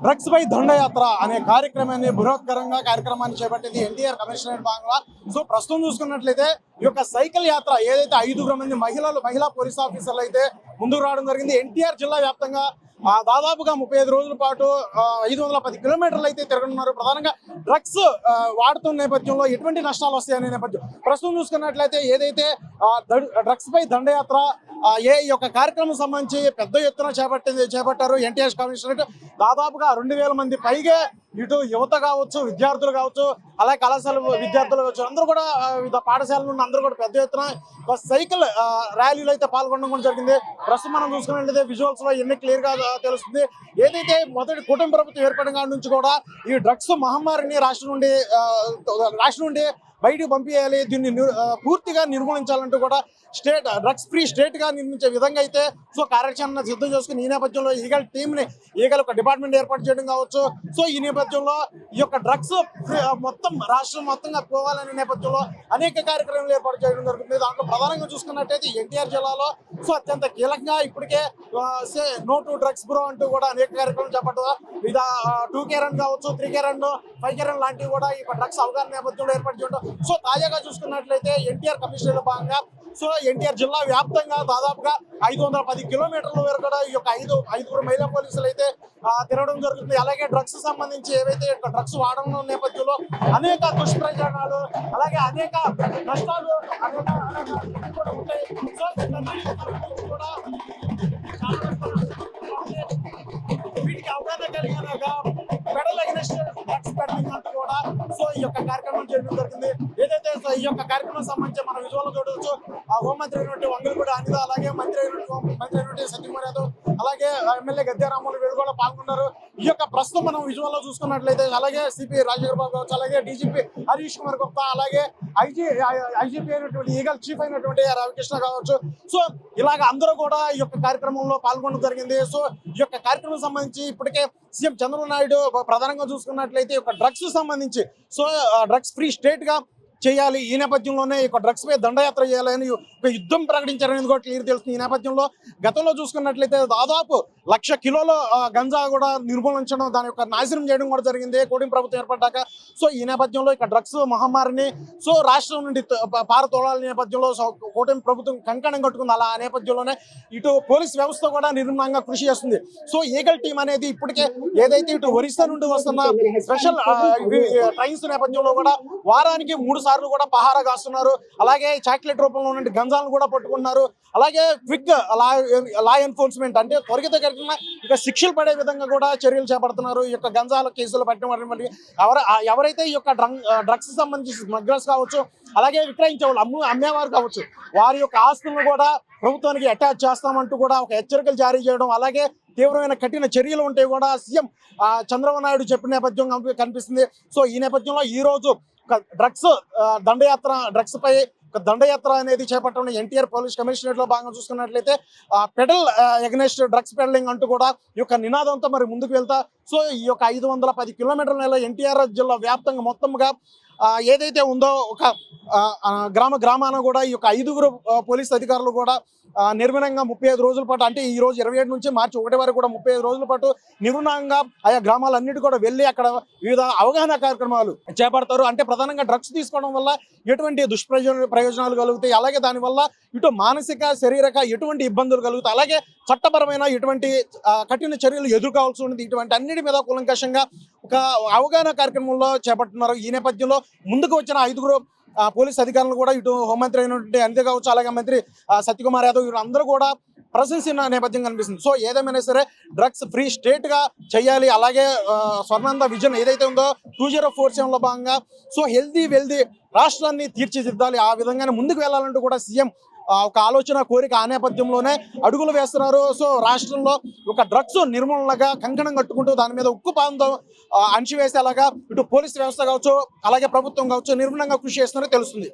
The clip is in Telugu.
డ్రగ్స్ పై దండయాత్ర అనే కార్యక్రమాన్ని చేపట్టింది ఎన్టీఆర్ కమిషనరేట్ భాగంగా. సో ప్రస్తుతం చూసుకున్నట్లయితే ఈ యొక్క సైకిల్ యాత్ర ఏదైతే 5 మంది మహిళా పోలీస్ ఆఫీసర్లు అయితే ముందుకు రావడం జరిగింది. ఎన్టీఆర్ జిల్లా వ్యాప్తంగా దాదాపుగా 35 రోజుల పాటు 510 కిలోమీటర్లు అయితే తిరగనున్నారు. ప్రధానంగా డ్రగ్స్ వాడుతున్న నేపథ్యంలో ఎటువంటి నష్టాలు వస్తాయనే నేపథ్యం ప్రస్తుతం చూసుకున్నట్లయితే ఏదైతే డ్రగ్స్ పై దండయాత్ర ఈ యొక్క కార్యక్రమం సంబంధించి పెద్ద ఎత్తున చేపట్టారు ఎన్టీఆర్ కమిషనరేట్. దాదాపుగా 2000 మంది పైగా ఇటు యువత కావచ్చు, విద్యార్థులు కావచ్చు, అలాగే కళాశాల విద్యార్థులు కావచ్చు, అందరూ కూడా వివిధ పాఠశాలల నుండి అందరూ కూడా పెద్ద ఎత్తున సైకిల్ ర్యాలీలో అయితే పాల్గొనడం కూడా జరిగింది. ప్రస్తుతం మనం చూసుకున్నట్లయితే విజువల్స్ లో ఎన్ని క్లియర్ గా తెలుస్తుంది. ఏదైతే మొదటి కూటమి ప్రభుత్వం ఏర్పడిన కాడి నుంచి కూడా ఈ డ్రగ్స్ మహమ్మారిని రాష్ట్రం నుండి బయటకు పంపించాలి, దీన్ని పూర్తిగా నిర్మూలించాలంటూ కూడా డ్రగ్స్ ఫ్రీ స్టేట్ గా నిర్మించే విధంగా అయితే సో కార్యాచరణ సిద్ధం చేసుకుని ఈ నేపథ్యంలో ఈగల్ ఒక డిపార్ట్మెంట్ ఏర్పాటు చేయడం కావచ్చు. సో ఈ నేపథ్యంలో ఈ యొక్క డ్రగ్స్ రాష్ట్రం మొత్తంగా పోవాలనే నేపథ్యంలో అనేక కార్యక్రమాలు ఏర్పాటు చేయడం జరుగుతుంది. దాంట్లో ప్రధానంగా చూసుకున్నట్టయితే ఎన్టీఆర్ జిల్లాలో సో అత్యంత కీలకంగా ఇప్పటికే నో టు డ్రగ్స్ బ్రో అంటూ కూడా అనేక కార్యక్రమాలు చేపట్టగా వివిధ 2K రన్ కావచ్చు, 3K రన్, 5K రన్ లాంటివి కూడా ఈ డ్రగ్స్ అవగాహన నేపథ్యంలో ఏర్పాటు చేయడం. సో తాజాగా చూసుకున్నట్లయితే ఎన్టీఆర్ కమిషనర్ భాగంగా సో ఎన్టీఆర్ జిల్లా వ్యాప్తంగా దాదాపుగా 510 కిలోమీటర్ల వరకు కూడా ఈ యొక్క 5 మహిళా పోలీసులు అయితే తిరగడం జరుగుతుంది. అలాగే డ్రగ్స్ సంబంధించి ఏవైతే డ్రగ్స్ వాడడం నేపథ్యంలో అనేక దుష్ప్రచారాలు, అలాగే అనేక నష్టాలు ఉంటాయి. సో కూడా వీటికి అవగాహన కలిగినగా పెడల్ అగైనెస్ట్ డ్రగ్స్ పెడలింగ్ అంటూ కూడా సో ఈ యొక్క కార్యక్రమం చేయడం జరిగింది. ఏదైతే ఈ యొక్క కార్యక్రమం సంబంధించి మనం విజువల్ చూడవచ్చు. హోంమంత్రి అయినటువంటి వంగలపూడి అనిత, అలాగే మంత్రి అయినటువంటి సత్యకుమార్ యాదవ్, అలాగే ఎమ్మెల్యే గద్దెరాములు వీళ్ళు కూడా పాల్గొన్నారు. ఈ యొక్క ప్రస్తుతం మనం విజువల్ లో చూసుకున్నట్లయితే అలాగే సిపి రాజశేఖర్ బాబు కావచ్చు, అలాగే డీజీపీ హరీష్ కుమార్ గుప్తా, అలాగే ఐజీపీ అయినటువంటి ఈగల్ చీఫ్ అయినటువంటి రవికృష్ణ కావచ్చు. సో ఇలాగ అందరూ కూడా ఈ యొక్క కార్యక్రమంలో పాల్గొనడం జరిగింది. సో ఈ యొక్క కార్యక్రమం సంబంధించి ఇప్పటికే సీఎం చంద్రబాబు నాయుడు ప్రధానంగా చూసుకున్నట్లయితే ఈ యొక్క డ్రగ్స్ సంబంధించి సో డ్రగ్స్ ఫ్రీ స్టేట్ గా చేయాలి, ఈ నేపథ్యంలోనే ఈ డ్రగ్స్ పై దండయాత్ర చేయాలని ఒక యుద్ధం ప్రకటించారనేది కూడా క్లియర్ తెలుస్తుంది. ఈ నేపథ్యంలో గతంలో చూసుకున్నట్లయితే దాదాపు 1,00,000 కిలోల గంజా కూడా నిర్మూలించడం, దాని యొక్క నాశనం చేయడం కూడా జరిగింది కూటమి ప్రభుత్వం ఏర్పడ్డాక. సో ఈ నేపథ్యంలో ఇక డ్రగ్స్ మహమ్మారిని సో రాష్ట్రం నుండి పారతోలాల నేపథ్యంలో కూటమి ప్రభుత్వం కంకణం కట్టుకుంది. అలా ఆ నేపథ్యంలోనే ఇటు పోలీస్ వ్యవస్థ కూడా నిర్మాణంగా కృషి చేస్తుంది. సో ఈగల్ టీం అనేది ఇప్పటికే ఏదైతే ఇటు ఒరిస్సా నుండి వస్తున్న స్పెషల్ ట్రైన్స్ నేపథ్యంలో కూడా వారానికి 3 సార్లు కూడా పహారా కాస్తున్నారు. అలాగే చాక్లెట్ రూపంలో ఉన్న గంజాలను కూడా పట్టుకున్నారు. అలాగే క్విక్ లా ఎన్ఫోర్స్మెంట్ అంటే త్వరితగతిన ఇక శిక్షలు పడే విధంగా కూడా చర్యలు చేపడుతున్నారు. ఈ యొక్క గంజాల కేసులు పట్టిన ఎవరైతే ఈ యొక్క డ్రగ్స్ సంబంధించి స్మగ్లర్స్ కావచ్చు, అలాగే విక్రయించే వాళ్ళు అమ్మేవారు కావచ్చు, వారి యొక్క ఆస్తులను కూడా ప్రభుత్వానికి అటాచ్ చేస్తామంటూ కూడా ఒక హెచ్చరికలు జారీ చేయడం, అలాగే తీవ్రమైన కఠిన చర్యలు ఉంటే కూడా సీఎం చంద్రబాబు నాయుడు చెప్పిన నేపథ్యం కనిపిస్తుంది. సో ఈ నేపథ్యంలో ఈ రోజు డ్రగ్స్ పై దండయాత్ర అనేది చేపట్టడం ఎన్టీఆర్ పోలీస్ కమిషనరేట్ లో భాగంగా చూసుకున్నట్లయితే పెడల్ అగైనెస్ట్ డ్రగ్స్ పెడలింగ్ అంటూ కూడా ఈ యొక్క నినాదంతో మరి ముందుకు వెళ్తా సో ఈ యొక్క 510 కిలోమీటర్ల నెల ఎన్టీఆర్ జిల్లా వ్యాప్తంగా మొత్తంగా ఏదైతే ఉందో ఒక గ్రామాన కూడా ఈ యొక్క 5 పోలీస్ అధికారులు కూడా నిర్విఘ్నంగా 35 రోజుల పాటు, అంటే ఈ రోజు 27 నుంచి మార్చి 1 వరకు కూడా 35 రోజుల పాటు నిర్విఘ్నంగా ఆయా గ్రామాలన్నిటి కూడా వెళ్ళి అక్కడ వివిధ అవగాహన కార్యక్రమాలు చేపడతారు. అంటే ప్రధానంగా డ్రగ్స్ తీసుకోవడం వల్ల ఎటువంటి ప్రయోజనాలు కలుగుతాయి, అలాగే దానివల్ల ఇటు మానసిక శారీరక ఎటువంటి ఇబ్బందులు కలుగుతాయి, అలాగే చట్టపరమైన ఎటువంటి కఠిన చర్యలు ఎదుర్కోవాల్సి ఉంటుంది. ఇటువంటి అన్నిటి మీద కూలంకషంగా ఒక అవగాహన కార్యక్రమంలో చేపడుతున్నారు. ఈ నేపథ్యంలో ముందుకు వచ్చిన 5 పోలీస్ అధికారులు కూడా ఇటు హోంమంత్రి అయినటువంటి అనిత కావచ్చు, అలాగే మంత్రి సత్యకుమార్ యాదవ్ వీళ్ళందరూ కూడా ప్రశంసిన నేపథ్యం కనిపిస్తుంది. సో ఏదేమైనా సరే డ్రగ్స్ ఫ్రీ స్టేట్ గా చేయాలి. అలాగే స్వర్ణాంధ్ర విజన్ ఏదైతే ఉందో 2047 లో భాగంగా సో హెల్దీ వెల్దీ రాష్ట్రాన్ని తీర్చిదిద్దాలి, ఆ విధంగానే ముందుకు వెళ్ళాలంటూ కూడా సీఎం ఒక ఆలోచన కోరిక ఆ నేపథ్యంలోనే అడుగులు వేస్తున్నారు. సో రాష్ట్రంలో ఒక డ్రగ్స్ నిర్మూలనగా కంకణం కట్టుకుంటూ దాని మీద ఉక్కు పాదంతో అణిచివేసేలాగా ఇటు పోలీస్ వ్యవస్థ కావచ్చు, అలాగే ప్రభుత్వం కావచ్చు నిర్మూలంగా కృషి చేస్తున్నారో తెలుస్తుంది.